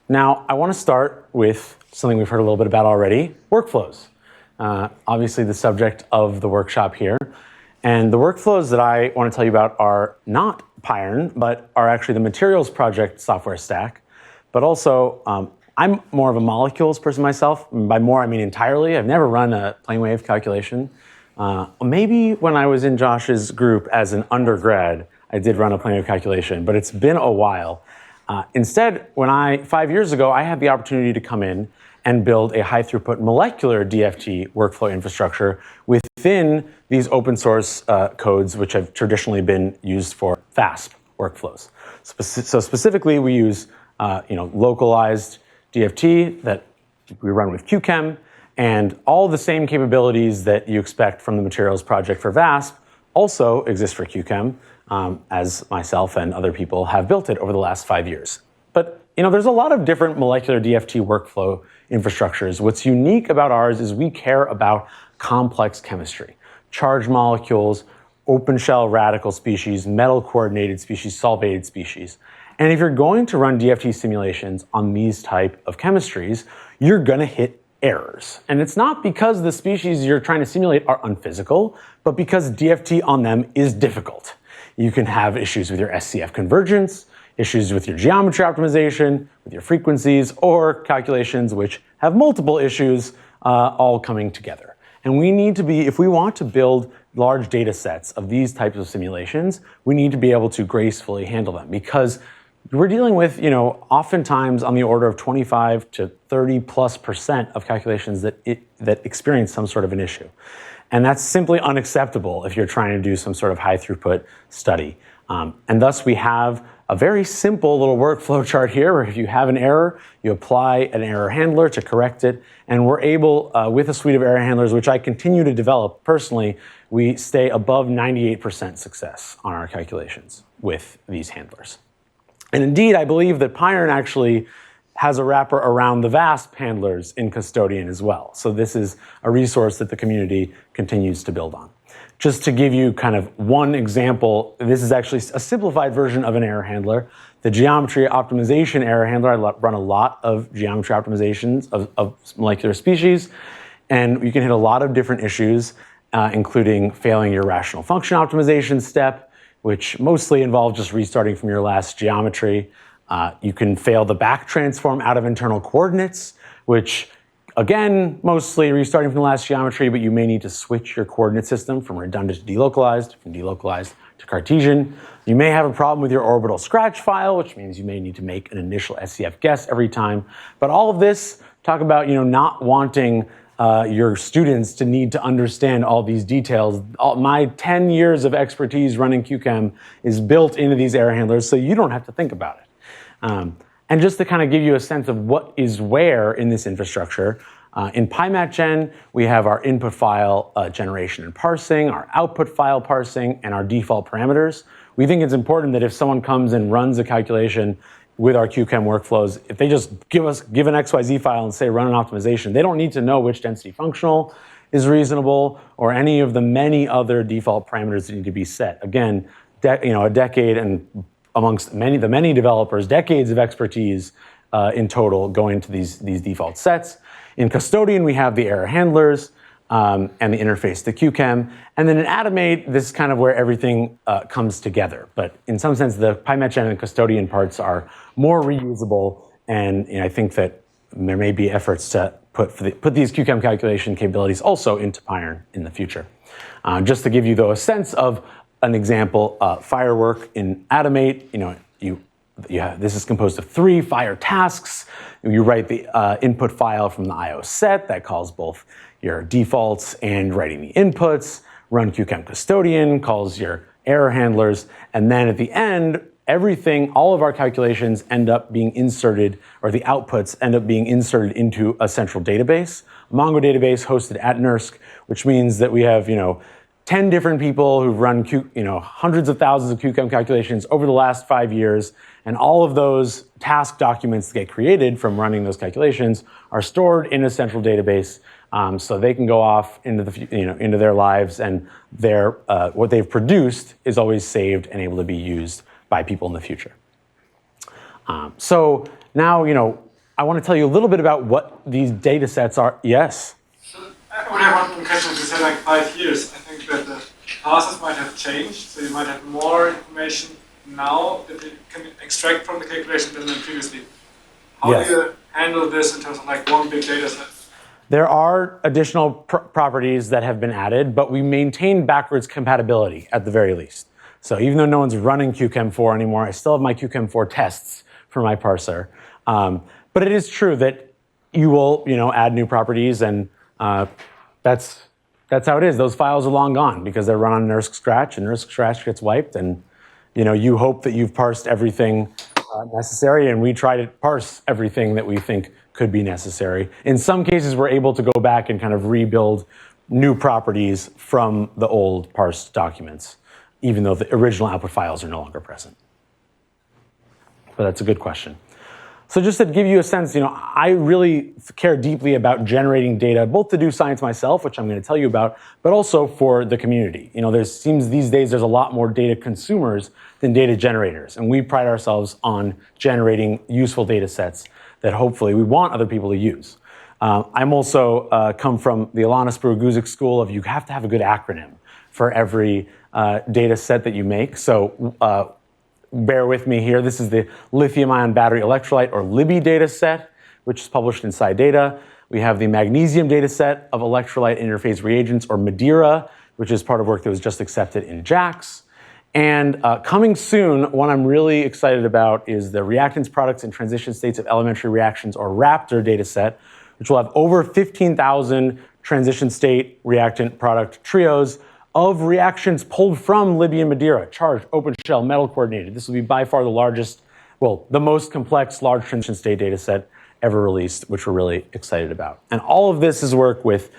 Now, I want to start with something we've heard a little bit about already, workflows. Obviously the subject of the workshop here. And the workflows that I want to tell you about are not PyRN, but are actually the materials project software stack. But also, I'm more of a molecules person myself. By more, I mean entirely. I've never run a plane wave calculation. Maybe when I was in Josh's group as an undergrad, I did run a plane wave calculation, but it's been a while. Instead, 5 years ago, I had the opportunity to come in and build a high-throughput molecular DFT workflow infrastructure within these open source codes, which have traditionally been used for FASP workflows. So specifically, we use localized DFT that we run with QChem, and all the same capabilities that you expect from the materials project for VASP also exist for QChem, as myself and other people have built it over the last 5 years. But there's a lot of different molecular DFT workflow infrastructures. What's unique about ours is we care about complex chemistry, charged molecules, open shell radical species, metal coordinated species, solvated species. And if you're going to run DFT simulations on these type of chemistries, you're going to hit errors. And it's not because the species you're trying to simulate are unphysical, but because DFT on them is difficult. You can have issues with your SCF convergence, issues with your geometry optimization, with your frequencies, or calculations which have multiple issues all coming together. And we need to be, if we want to build large data sets of these types of simulations, we need to be able to gracefully handle them, because we're dealing with, oftentimes on the order of 25 to 30+% of calculations that experience some sort of an issue. And that's simply unacceptable if you're trying to do some sort of high throughput study. And thus we have a very simple little workflow chart here where if you have an error, you apply an error handler to correct it. And we're able, with a suite of error handlers, which I continue to develop personally, we stay above 98% success on our calculations with these handlers. And indeed, I believe that PyRN actually has a wrapper around the VASP handlers in Custodian as well. So this is a resource that the community continues to build on. Just to give you kind of one example, this is actually a simplified version of an error handler. The geometry optimization error handler, I run a lot of geometry optimizations of molecular species, and you can hit a lot of different issues, including failing your rational function optimization step, which mostly involves just restarting from your last geometry. You can fail the back transform out of internal coordinates, which again, mostly restarting from the last geometry, but you may need to switch your coordinate system from redundant to delocalized, from delocalized to Cartesian. You may have a problem with your orbital scratch file, which means you may need to make an initial SCF guess every time. But all of this, talk about not wanting your students to need to understand all these details. My 10 years of expertise running QChem is built into these error handlers, so you don't have to think about it. And just to kind of give you a sense of what is where in this infrastructure, in PyMatGen, we have our input file generation and parsing, our output file parsing, and our default parameters. We think it's important that if someone comes and runs a calculation with our QChem workflows, if they just give an XYZ file and say run an optimization, they don't need to know which density functional is reasonable or any of the many other default parameters that need to be set. Again, a decade and amongst the many developers, decades of expertise in total go into these default sets. In Custodian, we have the error handlers and the interface to QChem. And then in Atomate, this is kind of where everything comes together. But in some sense, the PyMatGen and Custodian parts are more reusable. And I think that there may be efforts to put these QChem calculation capabilities also into PyRN in the future. Just to give you, though, a sense of an example, firework in Atomate, this is composed of 3 fire tasks. You write the input file from the IO set that calls both your defaults and writing the inputs. Run QChem Custodian calls your error handlers. And then at the end, all of our calculations end up being inserted, or the outputs end up being inserted into a central database, a Mongo database hosted at NERSC, which means that we have, 10 different people who've run hundreds of thousands of QChem calculations over the last 5 years, and all of those task documents that get created from running those calculations are stored in a central database, so they can go off into their lives, and what they've produced is always saved and able to be used by people in the future. So now I want to tell you a little bit about what these data sets are. Yes? So I would have one question. You said like 5 years. I think that the process might have changed, so you might have more information now that you can extract from the calculation than previously. How do you handle this in terms of like one big data set? There are additional properties that have been added, but we maintain backwards compatibility at the very least. So even though no one's running QChem4 anymore, I still have my QChem4 tests for my parser. But it is true that you will, add new properties, and that's how it is. Those files are long gone because they're run on NERSC scratch, and NERSC scratch gets wiped, and you hope that you've parsed everything necessary, and we try to parse everything that we think could be necessary. In some cases, we're able to go back and kind of rebuild new properties from the old parsed documents, even though the original output files are no longer present. But that's a good question. So just to give you a sense, I really care deeply about generating data, both to do science myself, which I'm going to tell you about, but also for the community. There seems these days there's a lot more data consumers than data generators, and we pride ourselves on generating useful data sets that hopefully we want other people to use. I'm also come from the Alanis Breguzic school of you have to have a good acronym for every data set that you make. So bear with me here. This is the lithium-ion battery electrolyte, or LIBI data set, which is published in SciData. We have the magnesium data set of electrolyte interphase reagents, or Madeira, which is part of work that was just accepted in JAX. And coming soon, one I'm really excited about is the reactants, products, and transition states of elementary reactions, or RAPTOR data set, which will have over 15,000 transition state reactant product trios of reactions pulled from LIBI and Madeira, charged, open shell, metal coordinated. This will be by far the largest, the most complex large transition state data set ever released, which we're really excited about. And all of this is work with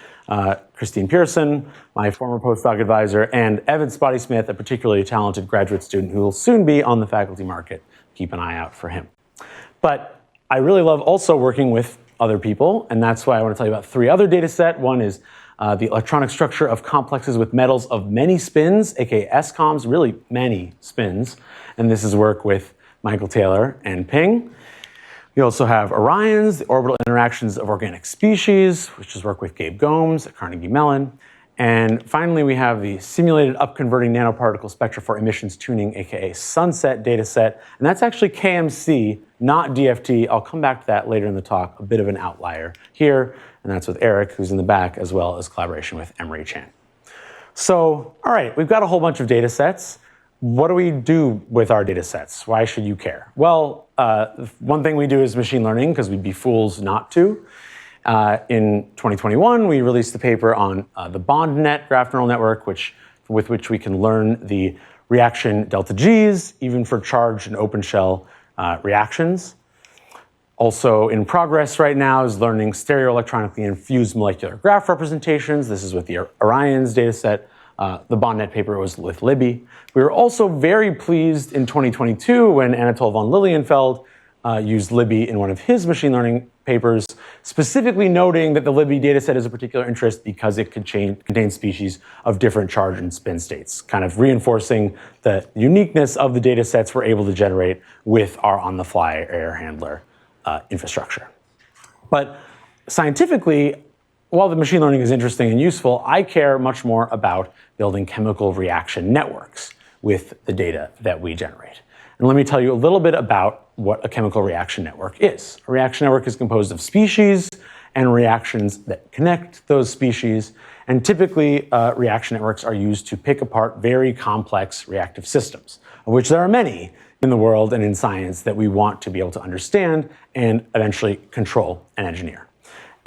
Christine Pearson, my former postdoc advisor, and Evan Spotty Smith, a particularly talented graduate student who will soon be on the faculty market. Keep an eye out for him. But I really love also working with other people, and that's why I want to tell you about 3 other data sets. One is the electronic structure of complexes with metals of many spins, aka SCOMs, really many spins. And this is work with Michael Taylor and Ping. We also have Orions, the orbital interactions of organic species, which is work with Gabe Gomes at Carnegie Mellon. And finally, we have the simulated upconverting nanoparticle spectra for emissions tuning, aka SUNSET data set. And that's actually KMC, not DFT. I'll come back to that later in the talk, a bit of an outlier here. And that's with Eric, who's in the back, as well as collaboration with Emery Chan. So, all right, we've got a whole bunch of data sets. What do we do with our data sets? Why should you care? Well, one thing we do is machine learning, because we'd be fools not to. In 2021, we released the paper on the BondNet graph neural network, with which we can learn the reaction delta Gs, even for charged and open shell reactions. Also in progress right now is learning stereoelectronically infused molecular graph representations. This is with the Orions dataset. The BondNet paper was with LIBI. We were also very pleased in 2022 when Anatol von Lilienfeld used LIBI in one of his machine learning papers, specifically noting that the LIBI dataset is of particular interest because it contains species of different charge and spin states, kind of reinforcing the uniqueness of the datasets we're able to generate with our on-the-fly error handler infrastructure. But scientifically, while the machine learning is interesting and useful, I care much more about building chemical reaction networks with the data that we generate. And let me tell you a little bit about what a chemical reaction network is. A reaction network is composed of species and reactions that connect those species. And typically, reaction networks are used to pick apart very complex reactive systems, of which there are many in the world and in science that we want to be able to understand and eventually control and engineer.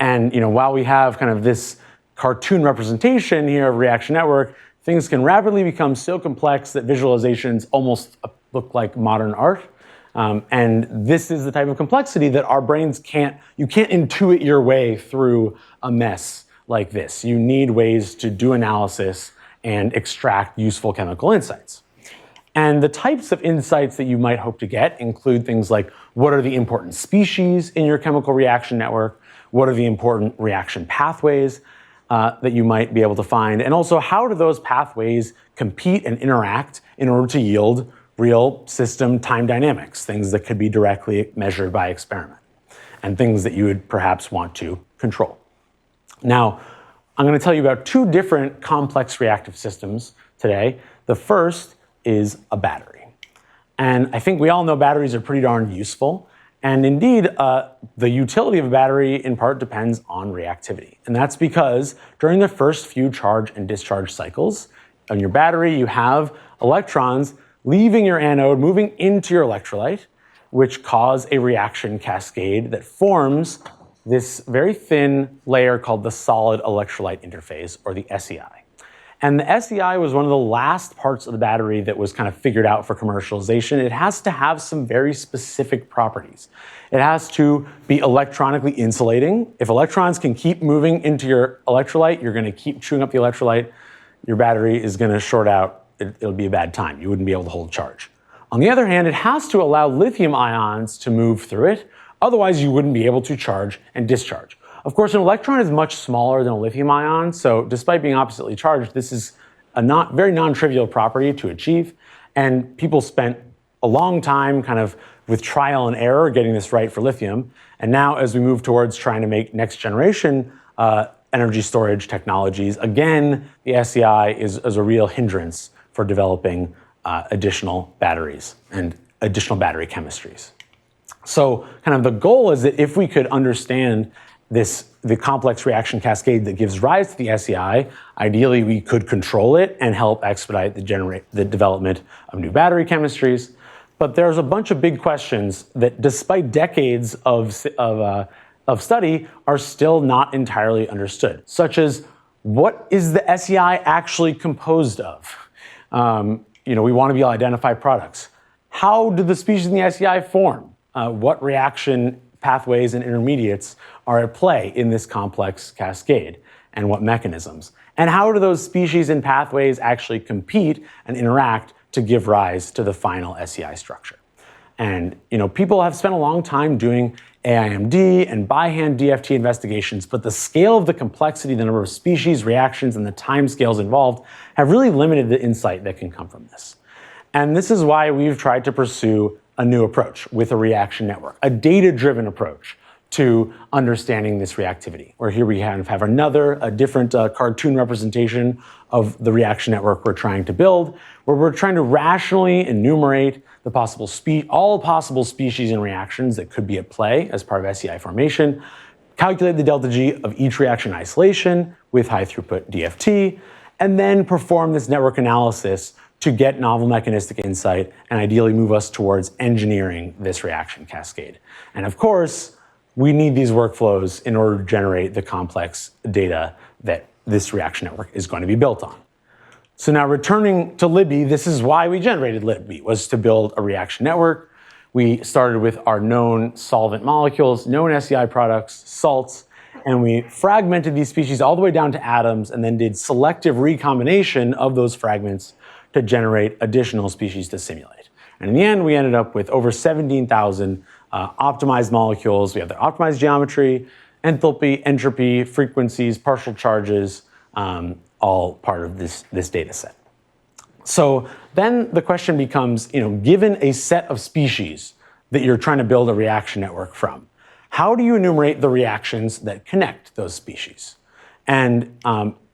And while we have kind of this cartoon representation here of reaction network, things can rapidly become so complex that visualizations almost look like modern art. And this is the type of complexity that our brains you can't intuit your way through a mess like this. You need ways to do analysis and extract useful chemical insights. And the types of insights that you might hope to get include things like, what are the important species in your chemical reaction network? What are the important reaction pathways that you might be able to find? And also, how do those pathways compete and interact in order to yield real system time dynamics, things that could be directly measured by experiment? and things that you would perhaps want to control. Now, I'm going to tell you about two different complex reactive systems today. The first is a battery. And I think we all know batteries are pretty darn useful. And indeed, the utility of a battery in part depends on reactivity. And that's because during the first few charge and discharge cycles on your battery, you have electrons leaving your anode, moving into your electrolyte, which cause a reaction cascade that forms this very thin layer called the Solid-Electrolyte-Interphase, or the SEI. And the SEI was one of the last parts of the battery that was kind of figured out for commercialization. It has to have some very specific properties. It has to be electronically insulating. If electrons can keep moving into your electrolyte, you're going to keep chewing up the electrolyte. Your battery is going to short out. It'll be a bad time. You wouldn't be able to hold charge. On the other hand, it has to allow lithium ions to move through it. Otherwise, you wouldn't be able to charge and discharge. Of course, an electron is much smaller than a lithium ion, so despite being oppositely charged, this is a very non-trivial property to achieve, and people spent a long time kind of with trial and error getting this right for lithium, and now as we move towards trying to make next generation energy storage technologies, again, the SEI is a real hindrance for developing additional batteries and additional battery chemistries. So kind of the goal is that if we could understand the complex reaction cascade that gives rise to the SEI, ideally we could control it and help expedite the development of new battery chemistries. But there's a bunch of big questions that, despite decades of study, are still not entirely understood, such as what is the SEI actually composed of? We want to be able to identify products. How do the species in the SEI form? What reaction pathways and intermediates are at play in this complex cascade, and what mechanisms? And how do those species and pathways actually compete and interact to give rise to the final SEI structure? And people have spent a long time doing AIMD and by-hand DFT investigations, but the scale of the complexity, the number of species, reactions, and the time scales involved have really limited the insight that can come from this. And this is why we've tried to pursue a new approach with a reaction network, a data-driven approach to understanding this reactivity. Where here we have a different cartoon representation of the reaction network we're trying to build, where we're trying to rationally enumerate all possible species and reactions that could be at play as part of SEI formation, calculate the delta G of each reaction in isolation with high-throughput DFT, and then perform this network analysis to get novel mechanistic insight and ideally move us towards engineering this reaction cascade. And of course, we need these workflows in order to generate the complex data that this reaction network is going to be built on. So now returning to Libby, this is why we generated Libby, was to build a reaction network. We started with our known solvent molecules, known SEI products, salts, and we fragmented these species all the way down to atoms and then did selective recombination of those fragments to generate additional species to simulate. And in the end, we ended up with over 17,000 optimized molecules. We have the optimized geometry, enthalpy, entropy, frequencies, partial charges, all part of this data set. So then the question becomes, given a set of species that you're trying to build a reaction network from, how do you enumerate the reactions that connect those species? And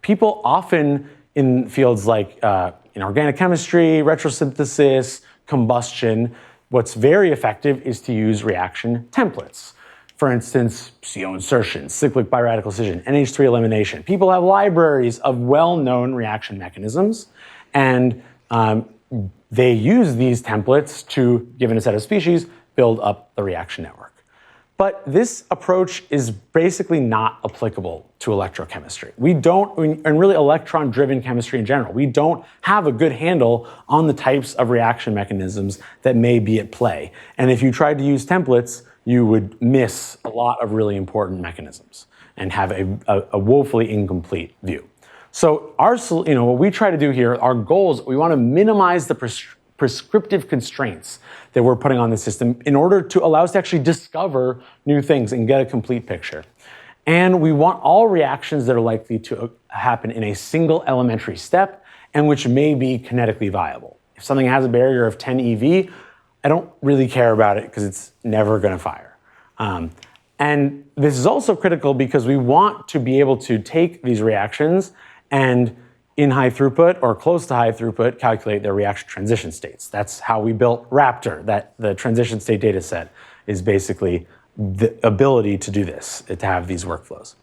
people often in fields like in organic chemistry, retrosynthesis, combustion, what's very effective is to use reaction templates. For instance, CO insertion, cyclic biradical scission, NH3 elimination. People have libraries of well-known reaction mechanisms, and they use these templates to, given a set of species, build up the reaction network. But this approach is basically not applicable to electrochemistry. And really electron-driven chemistry in general, we don't have a good handle on the types of reaction mechanisms that may be at play. And if you tried to use templates, you would miss a lot of really important mechanisms and have a woefully incomplete view. So what we try to do here, our goals, we want to minimize the prescriptive constraints that we're putting on the system in order to allow us to actually discover new things and get a complete picture. And we want all reactions that are likely to happen in a single elementary step and which may be kinetically viable. If something has a barrier of 10 eV, I don't really care about it because it's never going to fire. And this is also critical because we want to be able to take these reactions and in high throughput or close to high throughput, calculate their reaction transition states. That's how we built Raptor, that the transition state data set is basically the ability to do this, to have these workflows.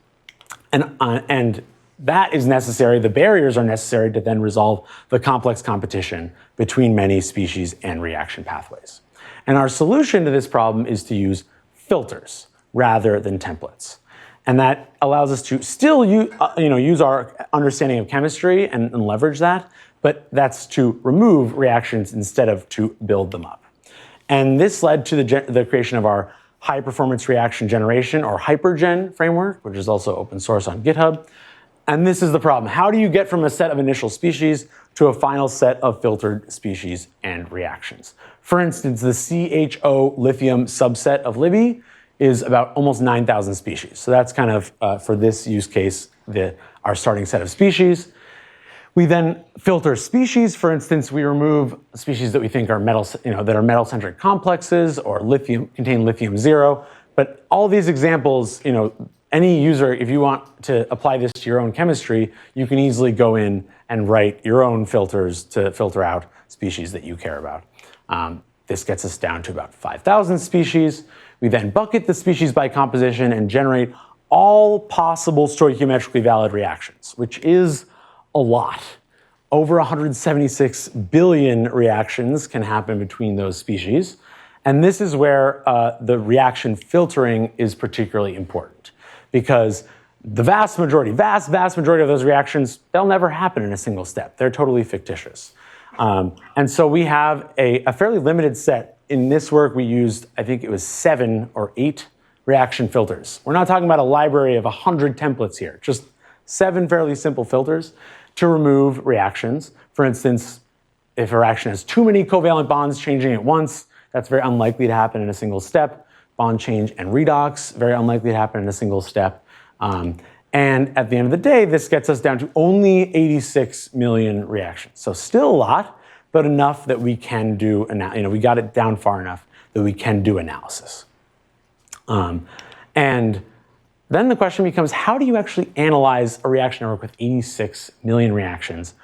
And that is necessary, the barriers are necessary to then resolve the complex competition between many species and reaction pathways. And our solution to this problem is to use filters rather than templates. And that allows us to still use our understanding of chemistry and leverage that, but that's to remove reactions instead of to build them up. And this led to the creation of our high performance reaction generation or HiPRGen framework, which is also open source on GitHub. And this is the problem. How do you get from a set of initial species to a final set of filtered species and reactions? For instance, the CHO lithium subset of Libby is about almost 9,000 species. So that's kind of, for this use case, our starting set of species. We then filter species. For instance, we remove species that we think are that are metal-centric complexes or contain lithium 0. But all these examples, any user, if you want to apply this to your own chemistry, you can easily go in and write your own filters to filter out species that you care about. This gets us down to about 5,000 species. We then bucket the species by composition and generate all possible stoichiometrically valid reactions, which is a lot. Over 176 billion reactions can happen between those species. And this is where the reaction filtering is particularly important, because the vast majority of those reactions, they'll never happen in a single step. They're totally fictitious. And so we have a fairly limited set. In this work, we used, I think it was 7 or 8 reaction filters. We're not talking about a library of 100 templates here, just 7 fairly simple filters to remove reactions. For instance, if a reaction has too many covalent bonds changing at once, that's very unlikely to happen in a single step. Bond change and redox, very unlikely to happen in a single step. And at the end of the day, this gets us down to only 86 million reactions. So still a lot, but enough that we can do, we got it down far enough that we can do analysis. And then the question becomes, how do you actually analyze a reaction network with 86 million reactions?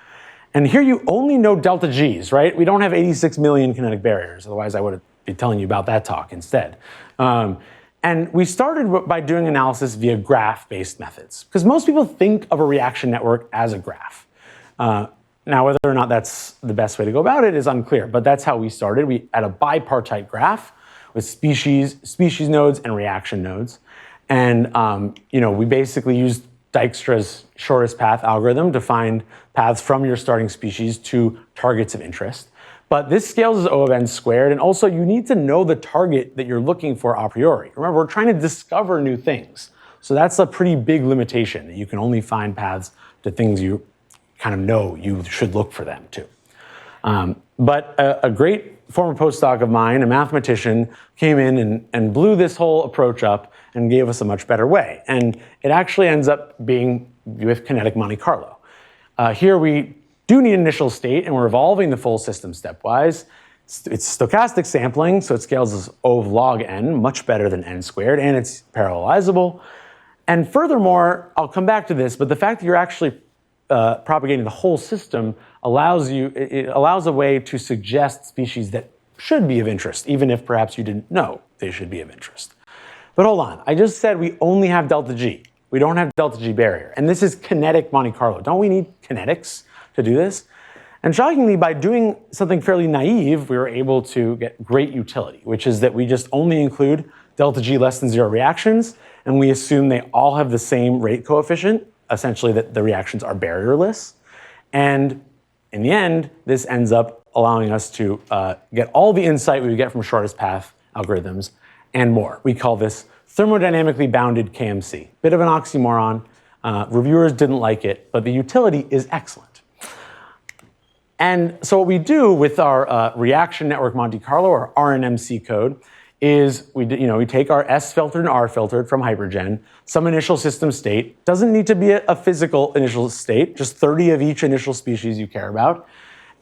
And here you only know delta Gs, right? We don't have 86 million kinetic barriers. Otherwise, I would be telling you about that talk instead. And we started by doing analysis via graph-based methods, because most people think of a reaction network as a graph. Now, whether or not that's the best way to go about it is unclear, but that's how we started. We had a bipartite graph with species nodes and reaction nodes. And we basically used Dijkstra's shortest path algorithm to find paths from your starting species to targets of interest. But this scales as O of n squared, and also you need to know the target that you're looking for a priori. Remember, we're trying to discover new things. So that's a pretty big limitation, that you can only find paths to things you kind of know you should look for them to. But a great former postdoc of mine, a mathematician, came in and blew this whole approach up and gave us a much better way. And it actually ends up being with Kinetic Monte Carlo. Here we do need initial state, and we're evolving the full system stepwise. It's stochastic sampling, so it scales as O of log n, much better than n squared, and it's parallelizable. And furthermore, I'll come back to this, but the fact that you're actually propagating the whole system allows a way to suggest species that should be of interest, even if perhaps you didn't know they should be of interest. But hold on, I just said we only have delta G. We don't have delta G barrier, and this is kinetic Monte Carlo. Don't we need kinetics to do this? And shockingly, by doing something fairly naive, we were able to get great utility, which is that we just only include delta G less than 0 reactions, and we assume they all have the same rate coefficient, essentially that the reactions are barrierless. And in the end, this ends up allowing us to get all the insight we would get from shortest path algorithms and more. We call this thermodynamically bounded KMC. Bit of an oxymoron. Reviewers didn't like it, but the utility is excellent. And so what we do with our reaction network Monte Carlo, or RNMC code, is we take our S filtered and R filtered from HiPRGen, some initial system state. Doesn't need to be a physical initial state, just 30 of each initial species you care about.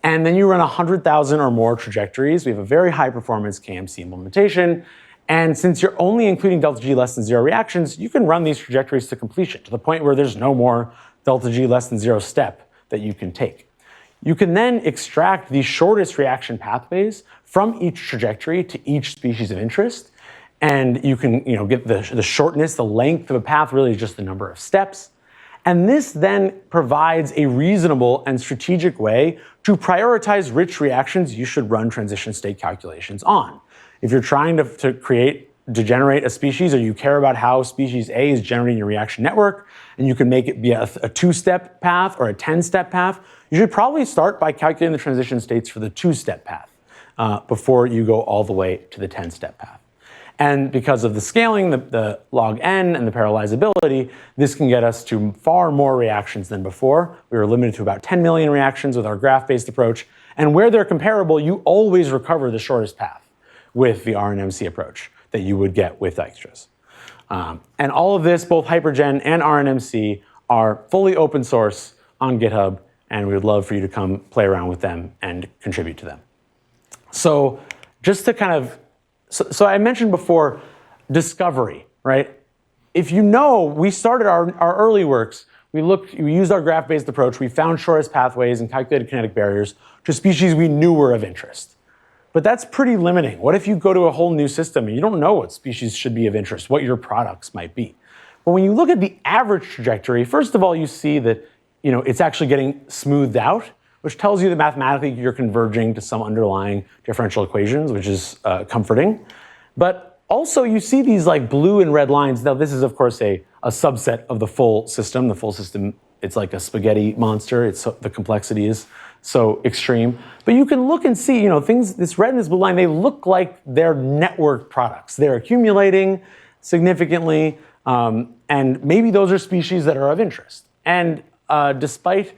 And then you run 100,000 or more trajectories. We have a very high performance KMC implementation. And since you're only including delta G less than 0 reactions, you can run these trajectories to completion, to the point where there's no more delta G less than 0 step that you can take. You can then extract the shortest reaction pathways from each trajectory to each species of interest. And you can get the shortness, the length of a path really is just the number of steps. And this then provides a reasonable and strategic way to prioritize which reactions you should run transition state calculations on. If you're trying to generate a species, or you care about how species A is generating your reaction network, and you can make it be a 2-step path or a 10-step path, you should probably start by calculating the transition states for the 2-step path before you go all the way to the 10-step path. And because of the scaling, the log n and the parallelizability, this can get us to far more reactions than before. We were limited to about 10 million reactions with our graph-based approach. And where they're comparable, you always recover the shortest path with the RNMC approach that you would get with extras. And all of this, both HiPRGen and RNMC, are fully open source on GitHub, and we would love for you to come play around with them and contribute to them. So just to kind of, so I mentioned before, discovery, right? If you know, we started our early works, we used our graph-based approach, we found shortest pathways and calculated kinetic barriers to species we knew were of interest. But that's pretty limiting. What if you go to a whole new system and you don't know what species should be of interest, what your products might be? But when you look at the average trajectory, first of all, you see that it's actually getting smoothed out, which tells you that mathematically you're converging to some underlying differential equations, which is comforting. But also you see these like blue and red lines. Now this is of course a subset of the full system. The full system, it's like a spaghetti monster. The complexity is so extreme. But you can look and see, things, this red and this blue line, they look like they're network products. They're accumulating significantly, and maybe those are species that are of interest. And despite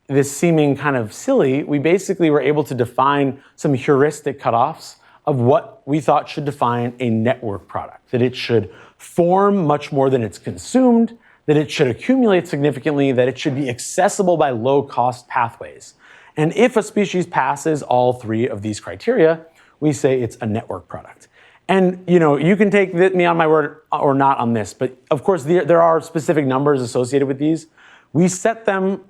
this seeming kind of silly, we basically were able to define some heuristic cutoffs of what we thought should define a network product, that it should form much more than it's consumed, that it should accumulate significantly, that it should be accessible by low-cost pathways. And if a species passes all three of these criteria, we say it's a network product. And you can take me on my word or not on this, but of course there are specific numbers associated with these. We set them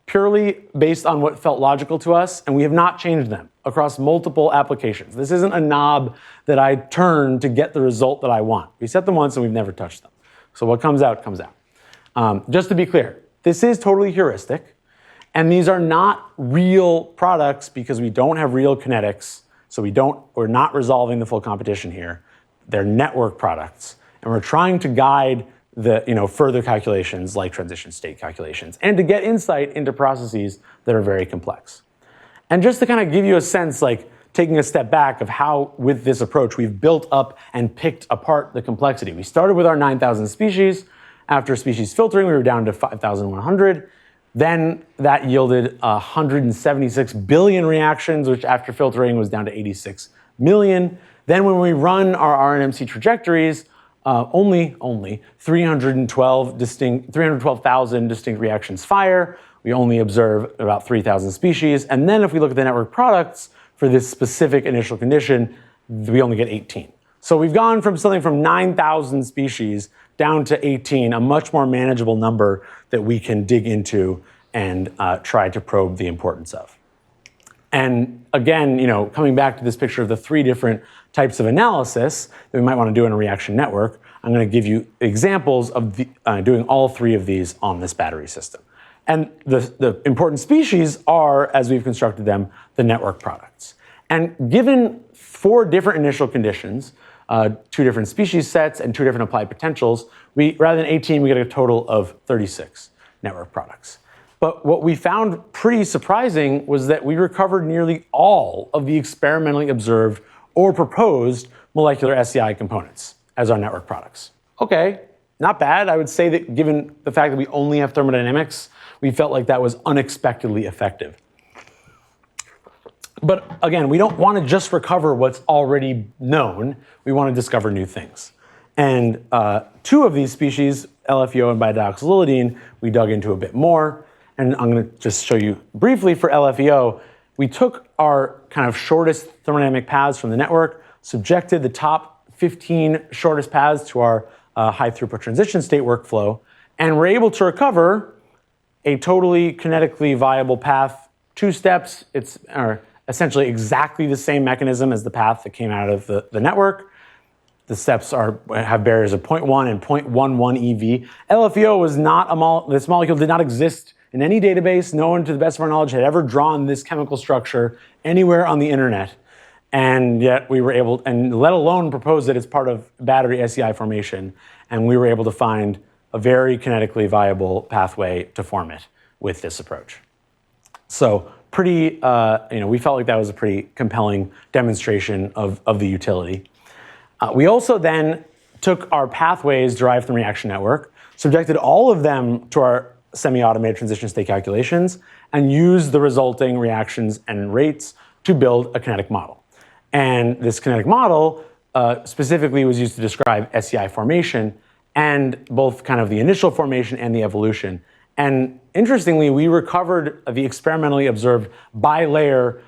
purely based on what felt logical to us, and we have not changed them across multiple applications. This isn't a knob that I turn to get the result that I want. We set them once and we've never touched them. So what comes out, comes out. Just to be clear, this is totally heuristic, and these are not real products because we don't have real kinetics, so we're not resolving the full competition here. They're network products, and we're trying to guide the further calculations like transition state calculations, and to get insight into processes that are very complex. And just to kind of give you a sense, like taking a step back of how with this approach we've built up and picked apart the complexity. We started with our 9,000 species. After species filtering, we were down to 5,100. Then that yielded 176 billion reactions, which after filtering was down to 86 million. Then when we run our RNMC trajectories, only 312,000 distinct reactions fire. We only observe about 3,000 species. And then if we look at the network products for this specific initial condition, we only get 18. So we've gone from something from 9,000 species down to 18, a much more manageable number that we can dig into and try to probe the importance of. And again, coming back to this picture of the three different types of analysis that we might want to do in a reaction network, I'm going to give you examples of doing all three of these on this battery system. And the important species are, as we've constructed them, the network products. And given 4 different initial conditions, 2 different species sets and 2 different applied potentials, rather than 18, we get a total of 36 network products. But what we found pretty surprising was that we recovered nearly all of the experimentally observed or proposed molecular SEI components as our network products. Okay, not bad. I would say that given the fact that we only have thermodynamics, we felt like that was unexpectedly effective. But again, we don't want to just recover what's already known. We want to discover new things. And 2 of these species, LFEO and bidioxylilidene, we dug into a bit more. And I'm going to just show you briefly for LFEO, we took our kind of shortest thermodynamic paths from the network, subjected the top 15 shortest paths to our high throughput transition state workflow, and we're able to recover a totally kinetically viable path, 2 steps. It's essentially exactly the same mechanism as the path that came out of the network. The steps have barriers of 0.1 and 0.11 EV. LFEO was not this molecule did not exist in any database. No one, to the best of our knowledge, had ever drawn this chemical structure anywhere on the internet. And yet we were able, and let alone propose it as part of battery SEI formation. And we were able to find a very kinetically viable pathway to form it with this approach. So pretty, we felt like that was a pretty compelling demonstration of the utility. We also then took our pathways derived from reaction network, subjected all of them to our semi-automated transition state calculations, and used the resulting reactions and rates to build a kinetic model. And this kinetic model specifically was used to describe SEI formation, and both kind of the initial formation and the evolution. And interestingly, we recovered the experimentally observed bilayer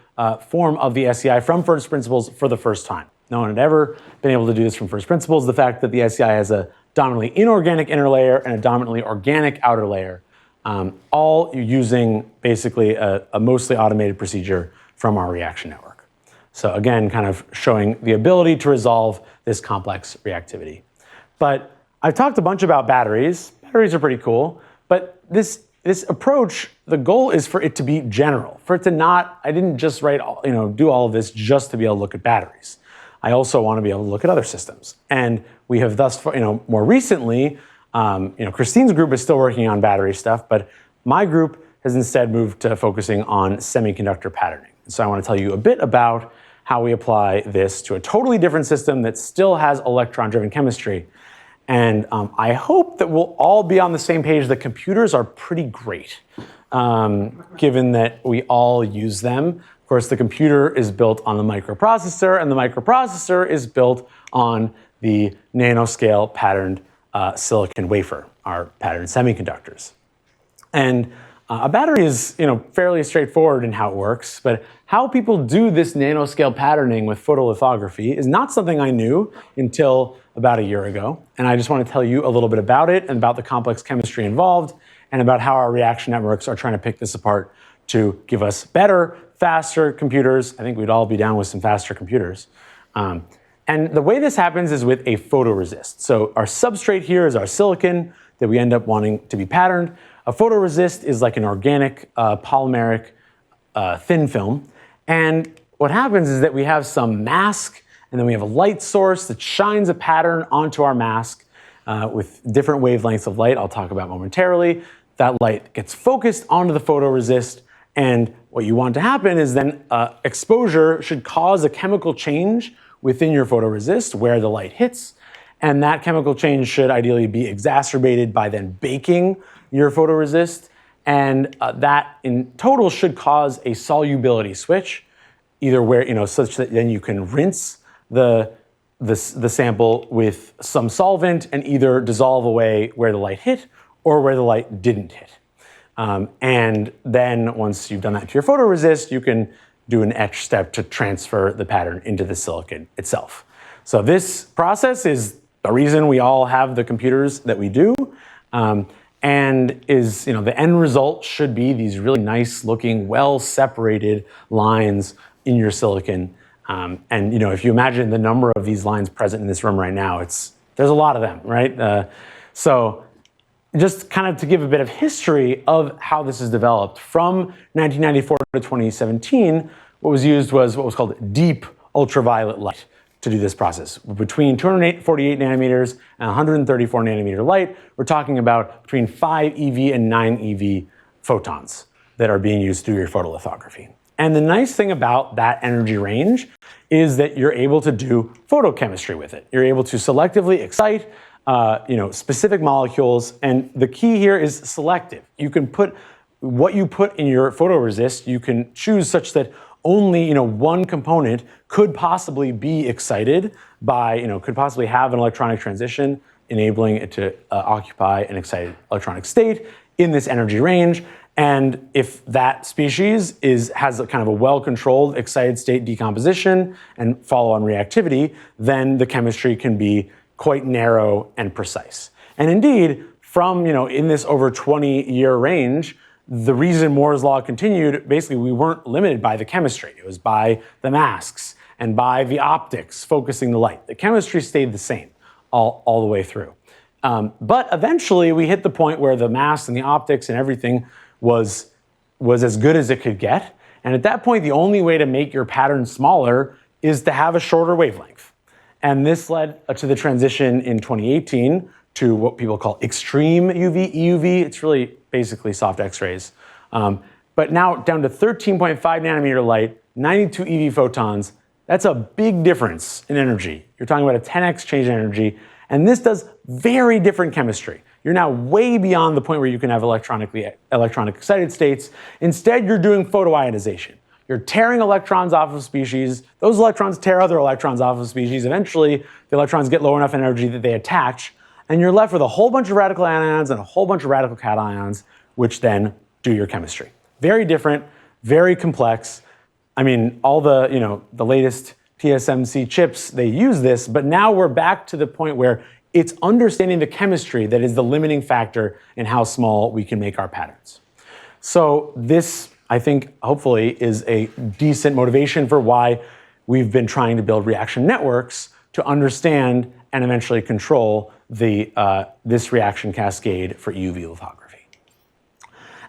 form of the SEI from first principles for the first time. No one had ever been able to do this from first principles. The fact that the SEI has a dominantly inorganic inner layer and a dominantly organic outer layer, all using basically a mostly automated procedure from our reaction network. So again, kind of showing the ability to resolve this complex reactivity. But I've talked a bunch about batteries. Batteries are pretty cool, but this approach, the goal is for it to be general, for it to not, I didn't just do all of this just to be able to look at batteries. I also want to be able to look at other systems. And we have thus far, more recently, Christine's group is still working on battery stuff, but my group has instead moved to focusing on semiconductor patterning. So I want to tell you a bit about how we apply this to a totally different system that still has electron-driven chemistry. And I hope that we'll all be on the same page that computers are pretty great, given that we all use them. Of course, the computer is built on the microprocessor, and the microprocessor is built on the nanoscale patterned silicon wafer, our patterned semiconductors. And a battery is fairly straightforward in how it works, but how people do this nanoscale patterning with photolithography is not something I knew until about a year ago. And I just want to tell you a little bit about it and about the complex chemistry involved and about how our reaction networks are trying to pick this apart to give us better, faster computers. I think we'd all be down with some faster computers. And the way this happens is with a photoresist. So our substrate here is our silicon that we end up wanting to be patterned. A photoresist is like an organic polymeric thin film. And what happens is that we have some mask, and then we have a light source that shines a pattern onto our mask with different wavelengths of light I'll talk about momentarily. That light gets focused onto the photoresist, and what you want to happen is then exposure should cause a chemical change within your photoresist where the light hits, and that chemical change should ideally be exacerbated by then baking your photoresist, and that in total should cause a solubility switch, either where, such that then you can rinse the sample with some solvent and either dissolve away where the light hit or where the light didn't hit. And then once you've done that to your photoresist, you can do an etch step to transfer the pattern into the silicon itself. So this process is the reason we all have the computers that we do. And is, the end result should be these really nice looking, well separated lines in your silicon. And if you imagine the number of these lines present in this room right now, there's a lot of them, right? So just kind of to give a bit of history of how this is developed, from 1994 to 2017, what was used was what was called deep ultraviolet light to do this process. Between 248 nanometers and 134 nanometer light, we're talking about between 5 EV and 9 EV photons that are being used through your photolithography. And the nice thing about that energy range is that you're able to do photochemistry with it. You're able to selectively excite specific molecules, and the key here is selective. You can put what you put in your photoresist, you can choose such that only one component could possibly be excited by, could possibly have an electronic transition, enabling it to occupy an excited electronic state in this energy range. And if that species has a kind of a well-controlled excited state decomposition and follow-on reactivity, then the chemistry can be quite narrow and precise. And indeed, from in this over 20-year range, the reason Moore's law continued, basically we weren't limited by the chemistry. It was by the masks and by the optics focusing the light. The chemistry stayed the same all the way through. But eventually we hit the point where the masks and the optics and everything was as good as it could get. And at that point, the only way to make your pattern smaller is to have a shorter wavelength. And this led to the transition in 2018 to what people call extreme UV, EUV. It's really basically soft X-rays. But now down to 13.5 nanometer light, 92 EV photons. That's a big difference in energy. You're talking about a 10x change in energy. And this does very different chemistry. You're now way beyond the point where you can have electronic excited states. Instead, you're doing photoionization. You're tearing electrons off of species. Those electrons tear other electrons off of species. Eventually, the electrons get low enough in energy that they attach, and you're left with a whole bunch of radical anions and a whole bunch of radical cations, which then do your chemistry. Very different, very complex. I mean, all the latest TSMC chips, they use this, but now we're back to the point where it's understanding the chemistry that is the limiting factor in how small we can make our patterns. So this, I think, hopefully is a decent motivation for why we've been trying to build reaction networks to understand and eventually control this reaction cascade for EUV lithography.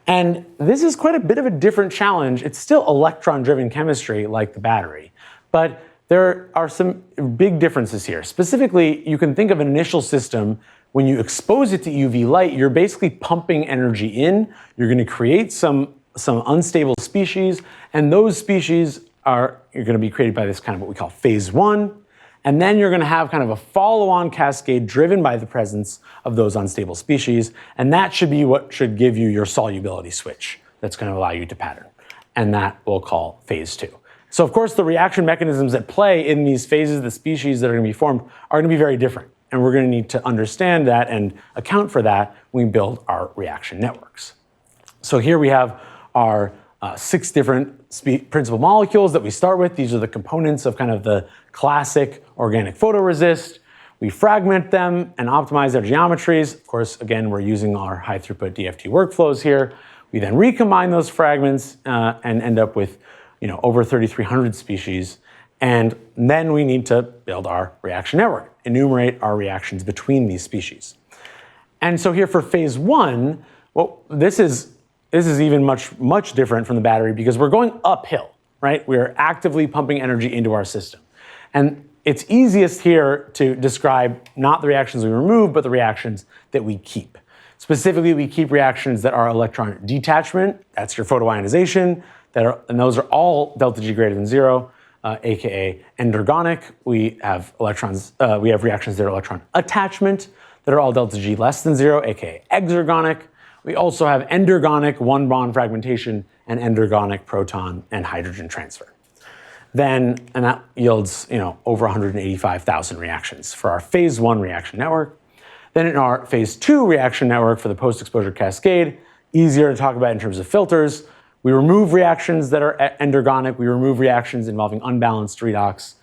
And this is quite a bit of a different challenge. It's still electron-driven chemistry like the battery, but there are some big differences here. Specifically, you can think of an initial system. When you expose it to UV light, you're basically pumping energy in. You're going to create some unstable species, and those species you're going to be created by this kind of what we call phase one. And then you're going to have kind of a follow-on cascade driven by the presence of those unstable species, and that should be what should give you your solubility switch that's going to allow you to pattern. And that we'll call phase two. So of course, the reaction mechanisms at play in these phases, the species that are going to be formed, are going to be very different. And we're going to need to understand that and account for that when we build our reaction networks. So here we have our 6 different principal molecules that we start with. These are the components of kind of the classic organic photoresist. We fragment them and optimize their geometries. Of course, again, we're using our high-throughput DFT workflows here. We then recombine those fragments and end up with over 3,300 species. And then we need to build our reaction network, enumerate our reactions between these species. And so here for phase one, well, this is even much different from the battery because we're going uphill, right? We are actively pumping energy into our system. And it's easiest here to describe not the reactions we remove, but the reactions that we keep. Specifically, we keep reactions that are electron detachment. That's your photoionization. And those are all delta G greater than 0, aka endergonic. We have reactions that are electron attachment that are all delta G less than 0, aka exergonic. We also have endergonic one bond fragmentation and endergonic proton and hydrogen transfer. And that yields over 185,000 reactions for our phase one reaction network. Then in our phase two reaction network for the post-exposure cascade, easier to talk about in terms of filters. We remove reactions that are endergonic. We remove reactions involving unbalanced redox,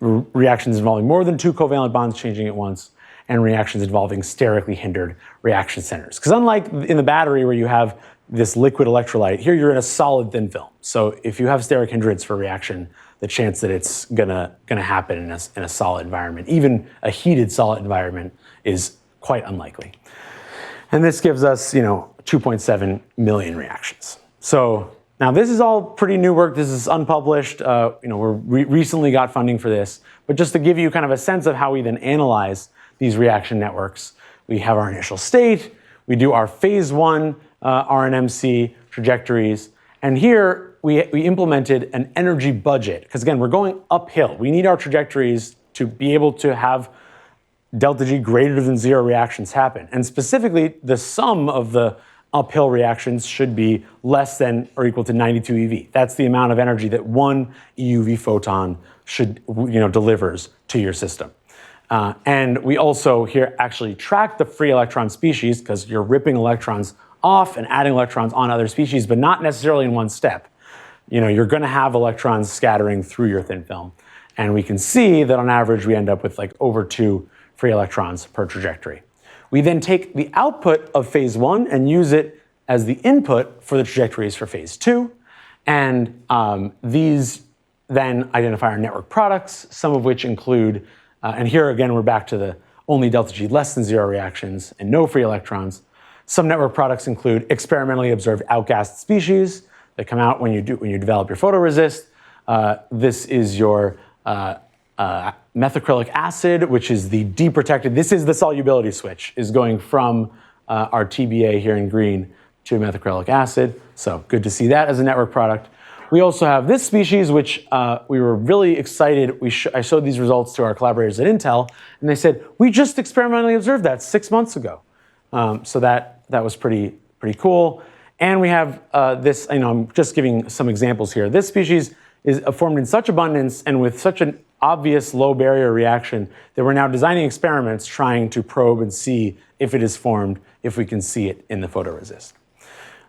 reactions involving more than 2 covalent bonds changing at once, and reactions involving sterically hindered reaction centers. Because unlike in the battery where you have this liquid electrolyte, here you're in a solid thin film. So if you have steric hindrance for a reaction, the chance that it's gonna happen in a solid environment, even a heated solid environment, is quite unlikely. And this gives us 2.7 million reactions. So now this is all pretty new work. This is unpublished. We recently got funding for this. But just to give you kind of a sense of how we then analyze these reaction networks, we have our initial state. We do our phase one RNMC trajectories. And here we implemented an energy budget. Because again, we're going uphill. We need our trajectories to be able to have delta G greater than 0 reactions happen. And specifically, the sum of the uphill reactions should be less than or equal to 92 eV. That's the amount of energy that one EUV photon delivers to your system. And we also here actually track the free electron species because you're ripping electrons off and adding electrons on other species, but not necessarily in one step. You're going to have electrons scattering through your thin film. And we can see that on average, we end up with like over 2 free electrons per trajectory. We then take the output of phase 1 and use it as the input for the trajectories for phase 2. And these then identify our network products, some of which include, and here again, we're back to the only delta G less than 0 reactions and no free electrons. Some network products include experimentally observed outgassed species that come out when you develop your photoresist. This is your methacrylic acid, which is the deprotected. This is the solubility switch, is going from our TBA here in green to methacrylic acid. So good to see that as a network product. We also have this species, which we were really excited. I showed these results to our collaborators at Intel, and they said, we just experimentally observed that 6 months ago. So that was pretty cool. And we have this, I'm just giving some examples here. This species is formed in such abundance and with such an obvious low barrier reaction that we're now designing experiments trying to probe and see if it is formed, if we can see it in the photoresist.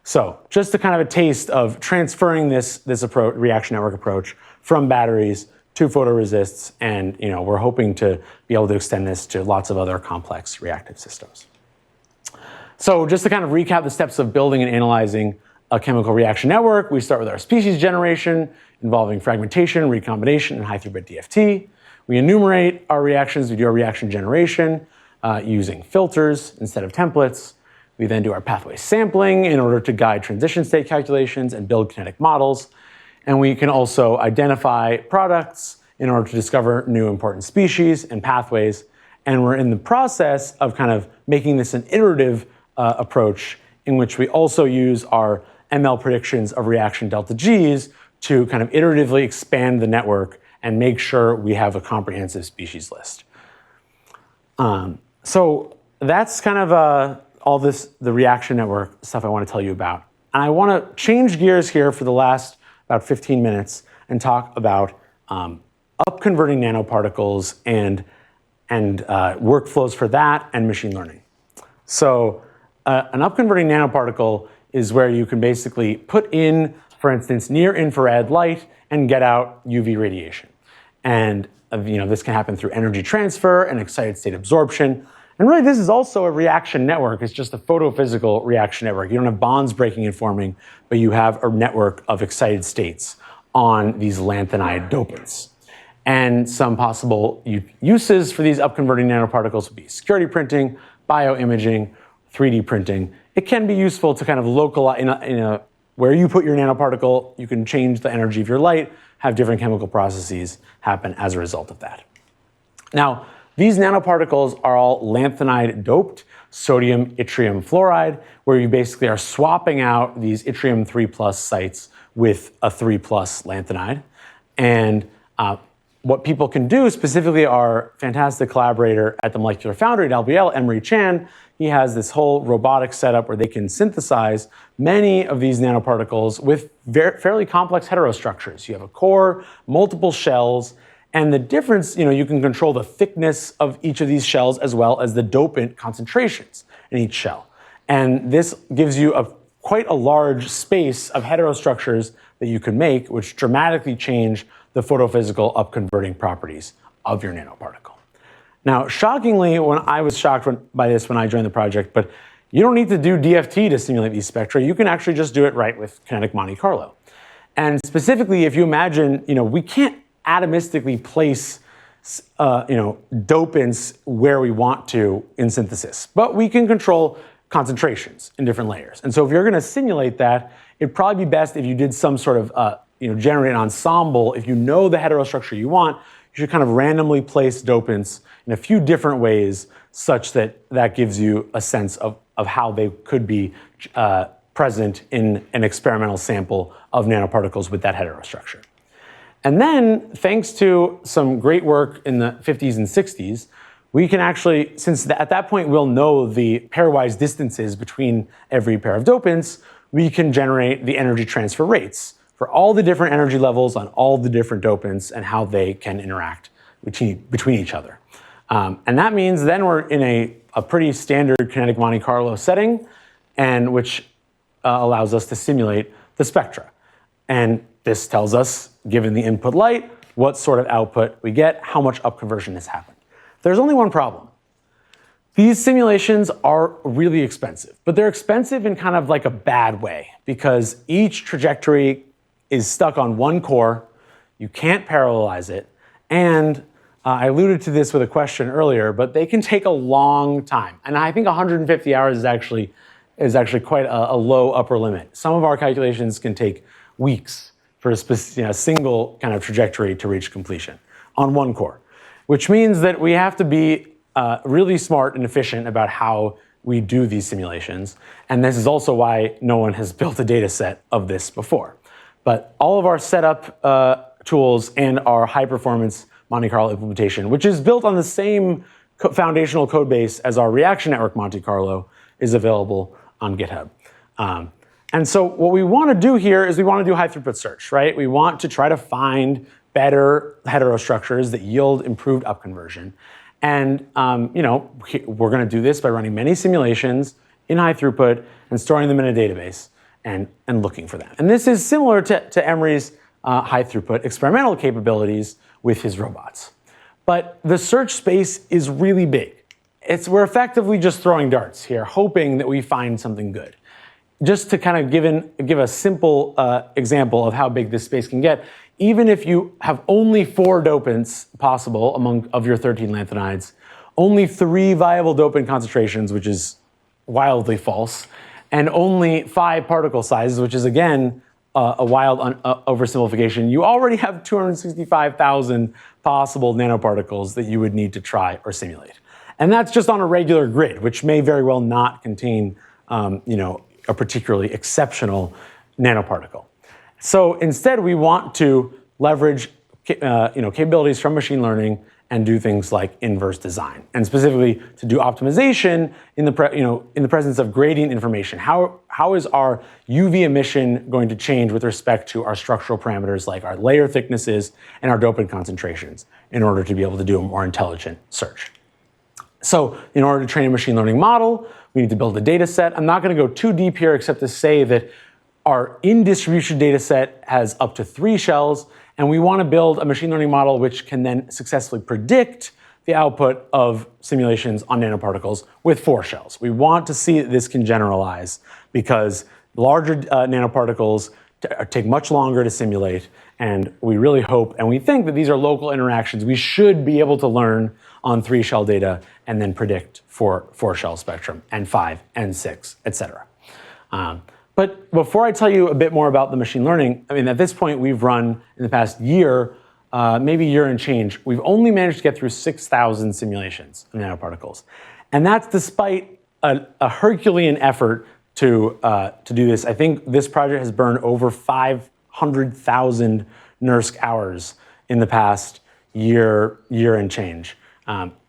So just a kind of a taste of transferring this approach, reaction network approach from batteries to photoresists, and we're hoping to be able to extend this to lots of other complex reactive systems. So just to kind of recap the steps of building and analyzing a chemical reaction network, we start with our species generation involving fragmentation, recombination, and high-throughput DFT. We enumerate our reactions. We do our reaction generation using filters instead of templates. We then do our pathway sampling in order to guide transition state calculations and build kinetic models. And we can also identify products in order to discover new important species and pathways. And we're in the process of kind of making this an iterative approach in which we also use our ML predictions of reaction delta Gs to kind of iteratively expand the network and make sure we have a comprehensive species list. So that's kind of all the reaction network stuff I want to tell you about. And I want to change gears here for the last about 15 minutes and talk about upconverting nanoparticles and workflows for that and machine learning. So an upconverting nanoparticle is where you can basically put in, for instance, near infrared light and get out UV radiation. And this can happen through energy transfer and excited state absorption. And really, this is also a reaction network. It's just a photophysical reaction network. You don't have bonds breaking and forming, but you have a network of excited states on these lanthanide dopants. And some possible uses for these upconverting nanoparticles would be security printing, bioimaging, 3D printing. It can be useful to kind of localize, where you put your nanoparticle, you can change the energy of your light, have different chemical processes happen as a result of that. Now, these nanoparticles are all lanthanide doped sodium yttrium fluoride, where you basically are swapping out these yttrium 3+ sites with a 3+ lanthanide. And what people can do, specifically our fantastic collaborator at the Molecular Foundry at LBL, Emery Chan, he has this whole robotic setup where they can synthesize many of these nanoparticles with fairly complex heterostructures. You have a core, multiple shells, and the difference, you can control the thickness of each of these shells as well as the dopant concentrations in each shell. And this gives you quite a large space of heterostructures that you can make, which dramatically change the photophysical upconverting properties of your nanoparticle. Now, shockingly, I was shocked by this when I joined the project, but you don't need to do DFT to simulate these spectra. You can actually just do it right with Kinetic Monte Carlo. And specifically, if you imagine, we can't atomistically place dopants where we want to in synthesis, but we can control concentrations in different layers. And so if you're going to simulate that, it'd probably be best if you did some sort of generate an ensemble. If you know the heterostructure you want, you should kind of randomly place dopants in a few different ways such that gives you a sense of how they could be present in an experimental sample of nanoparticles with that heterostructure. And then, thanks to some great work in the 50s and 60s, we can actually, since at that point we'll know the pairwise distances between every pair of dopants, we can generate the energy transfer rates for all the different energy levels on all the different dopants and how they can interact between each other. And that means then we're in a pretty standard Kinetic Monte Carlo setting. and which allows us to simulate the spectra. And this tells us, given the input light, what sort of output we get, how much upconversion has happened. There's only one problem. These simulations are really expensive, but they're expensive in kind of like a bad way, because each trajectory is stuck on one core, you can't parallelize it, and I alluded to this with a question earlier, but they can take a long time. And I think 150 hours is actually quite a low upper limit. Some of our calculations can take weeks for a single kind of trajectory to reach completion on one core, which means that we have to be really smart and efficient about how we do these simulations. And this is also why no one has built a data set of this before. But all of our setup tools and our high performance Monte Carlo implementation, which is built on the same foundational code base as our reaction network Monte Carlo, is available on GitHub. And so what we want to do here is we want to do high throughput search, right? We want to try to find better heterostructures that yield improved upconversion. And we're going to do this by running many simulations in high throughput and storing them in a database and looking for them. And this is similar to Emory's high throughput experimental capabilities with his robots. But the search space is really big. We're effectively just throwing darts here, hoping that we find something good. Just to kind of give a simple example of how big this space can get, even if you have only 4 dopants possible of your 13 lanthanides, only 3 viable dopant concentrations, which is wildly false, and only 5 particle sizes, which is again a wild oversimplification, you already have 265,000 possible nanoparticles that you would need to try or simulate. And that's just on a regular grid, which may very well not contain a particularly exceptional nanoparticle. So instead, we want to leverage capabilities from machine learning and do things like inverse design, and specifically to do optimization in the presence of gradient information. How is our UV emission going to change with respect to our structural parameters like our layer thicknesses and our dopant concentrations in order to be able to do a more intelligent search? So in order to train a machine learning model, we need to build a data set. I'm not going to go too deep here except to say that our in-distribution data set has up to 3 shells, and we want to build a machine learning model which can then successfully predict the output of simulations on nanoparticles with 4 shells. We want to see that this can generalize because larger nanoparticles take much longer to simulate, and we really hope and we think that these are local interactions. We should be able to learn on 3-shell data and then predict for 4-shell spectrum and 5 and 6, etc. But before I tell you a bit more about the machine learning, I mean, at this point, we've run in the past year, maybe year and change, we've only managed to get through 6,000 simulations of nanoparticles. And that's despite a Herculean effort to do this. I think this project has burned over 500,000 NERSC hours in the past year and change.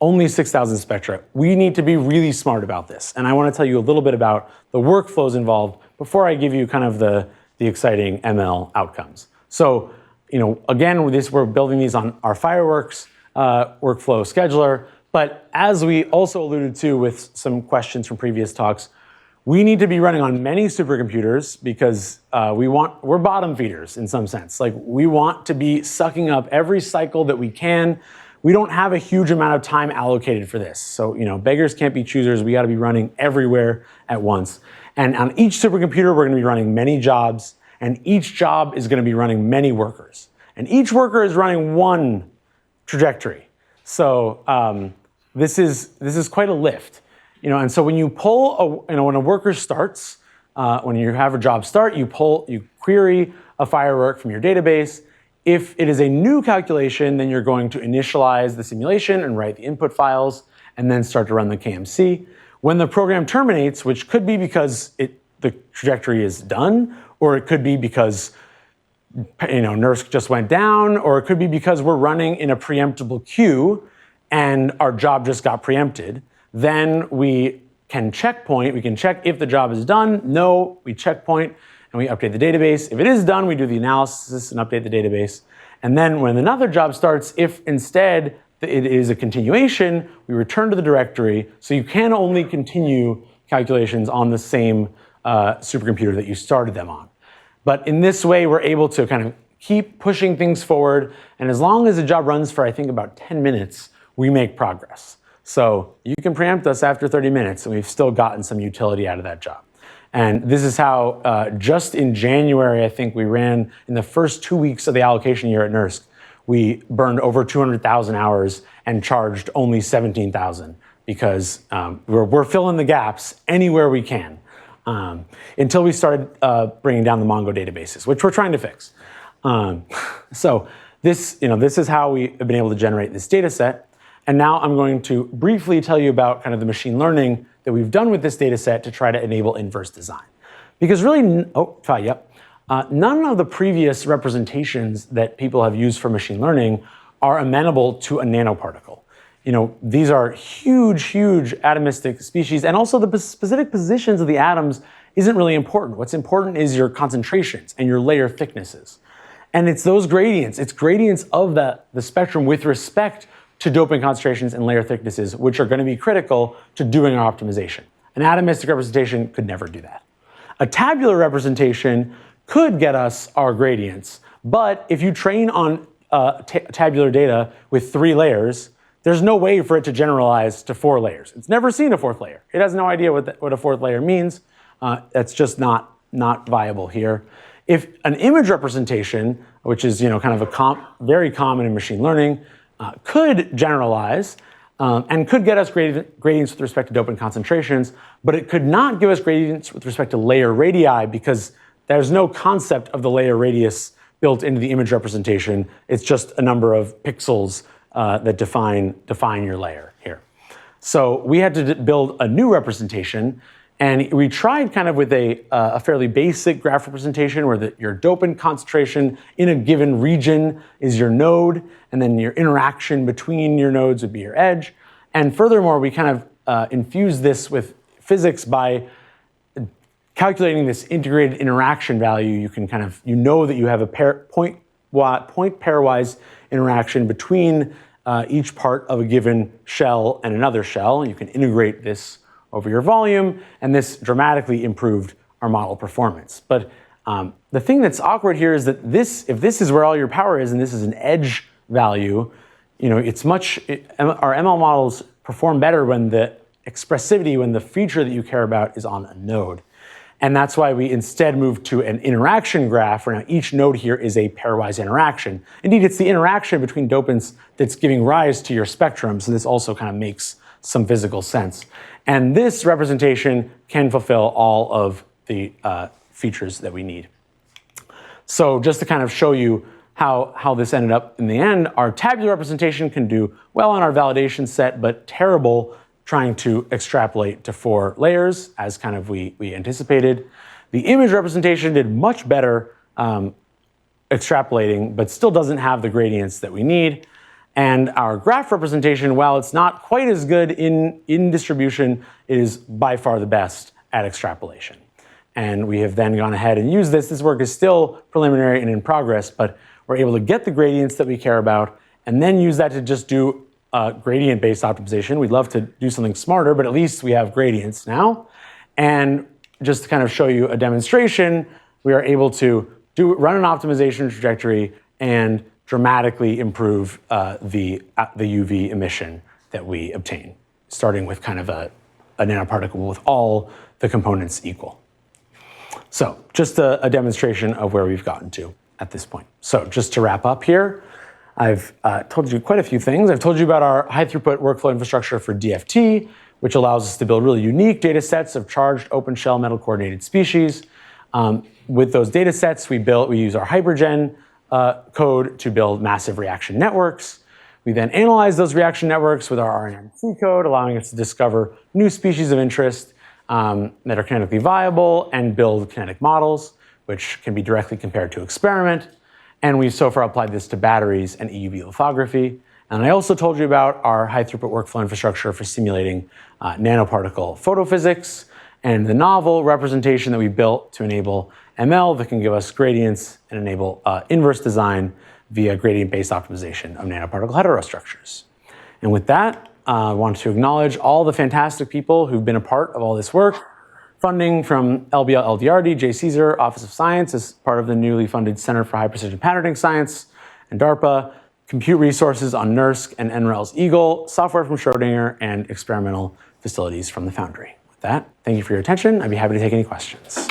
Only 6,000 spectra. We need to be really smart about this. And I want to tell you a little bit about the workflows involved before I give you kind of the exciting ML outcomes. So, again, we're building these on our Fireworks workflow scheduler. But as we also alluded to with some questions from previous talks, we need to be running on many supercomputers because we're bottom feeders in some sense. Like, we want to be sucking up every cycle that we can. We don't have a huge amount of time allocated for this. So, beggars can't be choosers. We got to be running everywhere at once. And on each supercomputer, we're going to be running many jobs, and each job is going to be running many workers. And each worker is running one trajectory. So this is quite a lift. And so when you pull, when a worker starts, when you have a job start, you query a firework from your database. If it is a new calculation, then you're going to initialize the simulation and write the input files, and then start to run the KMC. When the program terminates, which could be because the trajectory is done, or it could be because NERSC just went down, or it could be because we're running in a preemptible queue and our job just got preempted, then we can checkpoint. We can check if the job is done. No, we checkpoint and we update the database. If it is done, we do the analysis and update the database. And then when another job starts, if instead it is a continuation, we return to the directory. So you can only continue calculations on the same supercomputer that you started them on. But in this way, we're able to kind of keep pushing things forward, and as long as the job runs for, I think, about 10 minutes, we make progress. So you can preempt us after 30 minutes, and we've still gotten some utility out of that job. And this is how, just in January, I think we ran, in the first 2 weeks of the allocation year at NERSC, we burned over 200,000 hours and charged only 17,000 because we're filling the gaps anywhere we can until we started bringing down the Mongo databases, which we're trying to fix. So this is how we have been able to generate this data set. And now I'm going to briefly tell you about kind of the machine learning that we've done with this data set to try to enable inverse design. Because really, none of the previous representations that people have used for machine learning are amenable to a nanoparticle. These are huge, huge atomistic species, and also the specific positions of the atoms isn't really important. What's important is your concentrations and your layer thicknesses. And it's those gradients, it's gradients of the spectrum with respect to dopant concentrations and layer thicknesses, which are going to be critical to doing our optimization. An atomistic representation could never do that. A tabular representation could get us our gradients, but if you train on tabular data with 3 layers, there's no way for it to generalize to 4 layers. It's never seen a 4th layer. It has no idea what a 4th layer means. That's just not viable here. If an image representation, which is kind of very common in machine learning, could generalize and could get us gradients with respect to dopant concentrations, but it could not give us gradients with respect to layer radii because there's no concept of the layer radius built into the image representation. It's just a number of pixels that define your layer here. So we had to build a new representation, and we tried kind of with a fairly basic graph representation where your dopant concentration in a given region is your node, and then your interaction between your nodes would be your edge. And furthermore, we kind of infused this with physics by calculating this integrated interaction value. You can that you have a point pairwise interaction between each part of a given shell and another shell. You can integrate this over your volume, and this dramatically improved our model performance. But the thing that's awkward here is that if this is where all your power is, and this is an edge value, our ML models perform better when the expressivity, when the feature that you care about is on a node. And that's why we instead moved to an interaction graph where now each node here is a pairwise interaction. Indeed, it's the interaction between dopants that's giving rise to your spectrum, so this also kind of makes some physical sense. And this representation can fulfill all of the features that we need. So just to kind of show you how this ended up in the end, our tabular representation can do well on our validation set, but terrible trying to extrapolate to 4 layers, as kind of we anticipated. The image representation did much better extrapolating, but still doesn't have the gradients that we need. And our graph representation, while it's not quite as good in distribution, it is by far the best at extrapolation. And we have then gone ahead and used this. This work is still preliminary and in progress, but we're able to get the gradients that we care about and then use that to just do gradient-based optimization. We'd love to do something smarter, but at least we have gradients now. And just to kind of show you a demonstration, we are able to run an optimization trajectory and dramatically improve the UV emission that we obtain, starting with kind of a nanoparticle with all the components equal. So just a demonstration of where we've gotten to at this point. So just to wrap up here, I've told you quite a few things. I've told you about our high-throughput workflow infrastructure for DFT, which allows us to build really unique data sets of charged open shell metal coordinated species. With those data sets, we use our HiPRGen code to build massive reaction networks. We then analyze those reaction networks with our RNN-C code, allowing us to discover new species of interest that are kinetically viable and build kinetic models, which can be directly compared to experiment. And we've so far applied this to batteries and EUV lithography. And I also told you about our high-throughput workflow infrastructure for simulating nanoparticle photophysics and the novel representation that we built to enable ML that can give us gradients and enable inverse design via gradient-based optimization of nanoparticle heterostructures. And with that, I want to acknowledge all the fantastic people who've been a part of all this work. Funding from LBL LDRD, J. Caesar, Office of Science as part of the newly funded Center for High Precision Patterning Science, and DARPA, compute resources on NERSC and NREL's Eagle, software from Schrodinger, and experimental facilities from the Foundry. With that, thank you for your attention. I'd be happy to take any questions.